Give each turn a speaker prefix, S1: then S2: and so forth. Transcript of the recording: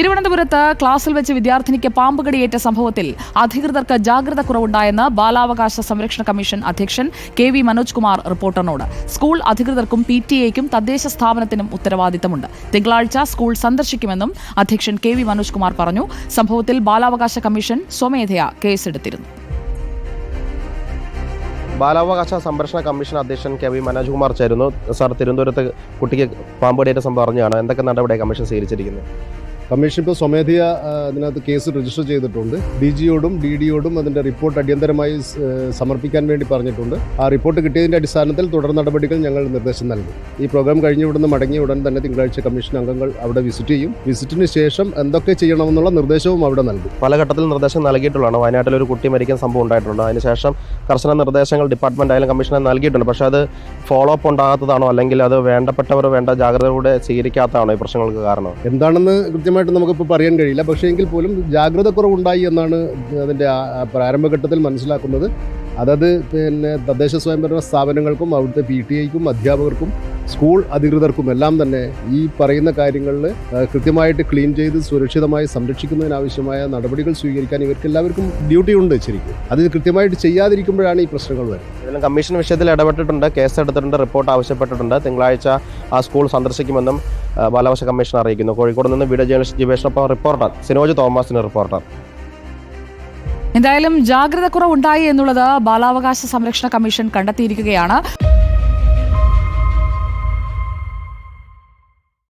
S1: തിരുവനന്തപുരത്ത് ക്ലാസിൽ വെച്ച് വിദ്യാർത്ഥിനിക്ക് പാമ്പ് കടിയേറ്റ സംഭവത്തിൽ അധികൃതർക്ക് ജാഗ്രത കുറവുണ്ടായെന്ന് ബാലാവകാശ സംരക്ഷണ കമ്മീഷൻ അധ്യക്ഷൻ കെ.വി. മനോജ് കുമാർ റിപ്പോർട്ടറിനോട്. സ്കൂൾ അധികൃതർക്കും PTA-ക്കും തദ്ദേശ സ്ഥാപനത്തിനും ഉത്തരവാദിത്തമുണ്ട്. തിങ്കളാഴ്ച സ്കൂൾ സന്ദർശിക്കുമെന്നും അധ്യക്ഷൻ കെ.വി. മനോജ് കുമാർ പറഞ്ഞു. സംഭവത്തിൽ ബാലാവകാശ കമ്മീഷൻ സ്വമേധയാ കേസെടുത്തിരുന്നു.
S2: ബാലാവകാശ സംരക്ഷണ കമ്മീഷൻ അധ്യക്ഷൻ കെ.വി. മനോജ് കുമാർ ചേരുന്നു. സാർ, തിരുവനന്തപുരത്ത് കുട്ടിക്ക് പാമ്പ് കടിയേറ്റ സംഭവം അറിഞ്ഞാണ്. എന്തൊക്കെ നടപടിയാണ് കമ്മീഷൻ സ്വീകരിച്ചിരിക്കുന്നത്?
S3: കമ്മീഷൻ ഇപ്പോൾ സ്വമേധയാ അതിനകത്ത് കേസ് രജിസ്റ്റർ ചെയ്തിട്ടുണ്ട്. DG-യോടും DD-യോടും അതിൻ്റെ റിപ്പോർട്ട് അടിയന്തരമായി സമർപ്പിക്കാൻ വേണ്ടി പറഞ്ഞിട്ടുണ്ട്. ആ റിപ്പോർട്ട് കിട്ടിയതിൻ്റെ അടിസ്ഥാനത്തിൽ തുടർ നടപടികൾ ഞങ്ങൾ നിർദ്ദേശം നൽകും. ഈ പ്രോഗ്രാം കഴിഞ്ഞ ഇവിടുന്ന് മടങ്ങിയ ഉടൻ തന്നെ തിങ്കളാഴ്ച കമ്മീഷൻ അംഗങ്ങൾ അവിടെ വിസിറ്റ് ചെയ്യും. വിസിറ്റിന് ശേഷം എന്തൊക്കെ ചെയ്യണമെന്നുള്ള നിർദ്ദേശവും അവിടെ നൽകും.
S2: പല ഘട്ടത്തിൽ നിർദ്ദേശം നൽകിയിട്ടുള്ളതാണ്. വയനാട്ടിൽ ഒരു കുട്ടി മരിക്കുന്ന സംഭവം ഉണ്ടായിട്ടുണ്ട്. അതിനുശേഷം കർശന നിർദ്ദേശങ്ങൾ ഡിപ്പാർട്ട്മെന്റ് ആയാലും കമ്മീഷനെ നൽകിയിട്ടുണ്ട്. പക്ഷേ അത് ഫോളോ അപ്പ് ഉണ്ടാകാത്തതാണോ, അല്ലെങ്കിൽ അത് വേണ്ടപ്പെട്ടവർ വേണ്ട ജാഗ്രതയോടെ സ്വീകരിക്കാത്തതാണോ ഈ പ്രശ്നങ്ങൾക്ക് കാരണം?
S3: എന്താണെന്ന് കൃത്യമായിട്ട് നമുക്കിപ്പോൾ പറയാൻ കഴിയില്ല. പക്ഷേ എങ്കിൽ പോലും ജാഗ്രത കുറവുണ്ടായി എന്നാണ് അതിൻ്റെ പ്രാരംഭഘട്ടത്തിൽ മനസ്സിലാക്കുന്നത്. അതത് തദ്ദേശ സ്വയംഭരണ സ്ഥാപനങ്ങൾക്കും അവിടുത്തെ PTA-ക്കും അധ്യാപകർക്കും സ്കൂൾ അധികൃതർക്കും എല്ലാം തന്നെ ഈ പറയുന്ന കാര്യങ്ങളിൽ കൃത്യമായിട്ട് ക്ലീൻ ചെയ്ത് സുരക്ഷിതമായി സംരക്ഷിക്കുന്നതിനാവശ്യമായ നടപടികൾ സ്വീകരിക്കാൻ ഇവർക്കെല്ലാവർക്കും ഡ്യൂട്ടി ഉണ്ട്. ശരിക്കും അത് കൃത്യമായിട്ട് ചെയ്യാതിരിക്കുമ്പോഴാണ് ഈ പ്രശ്നങ്ങൾ വരുന്നത്.
S2: ഇതിലും കമ്മീഷൻ വിഷയത്തിൽ ഇടപെട്ടിട്ടുണ്ട്, കേസെടുത്തിട്ടുണ്ട്, റിപ്പോർട്ട് ആവശ്യപ്പെട്ടിട്ടുണ്ട്. തിങ്കളാഴ്ച ആ സ്കൂൾ സന്ദർശിക്കുമെന്നും ബാലാവകാശ കമ്മീഷൻ അറിയിക്കുന്നു. കോഴിക്കോട് നിന്ന് വീഡിയോ ജേർണലിസ്റ്റ് ജിവേഷിനൊപ്പം റിപ്പോർട്ടർ സിനോജ് തോമസിന് റിപ്പോർട്ടർ.
S1: എന്തായാലും ജാഗ്രത കുറവുണ്ടായി എന്നുള്ളത് ബാലാവകാശ സംരക്ഷണ കമ്മീഷൻ കണ്ടെത്തിയിരിക്കുകയാണ്.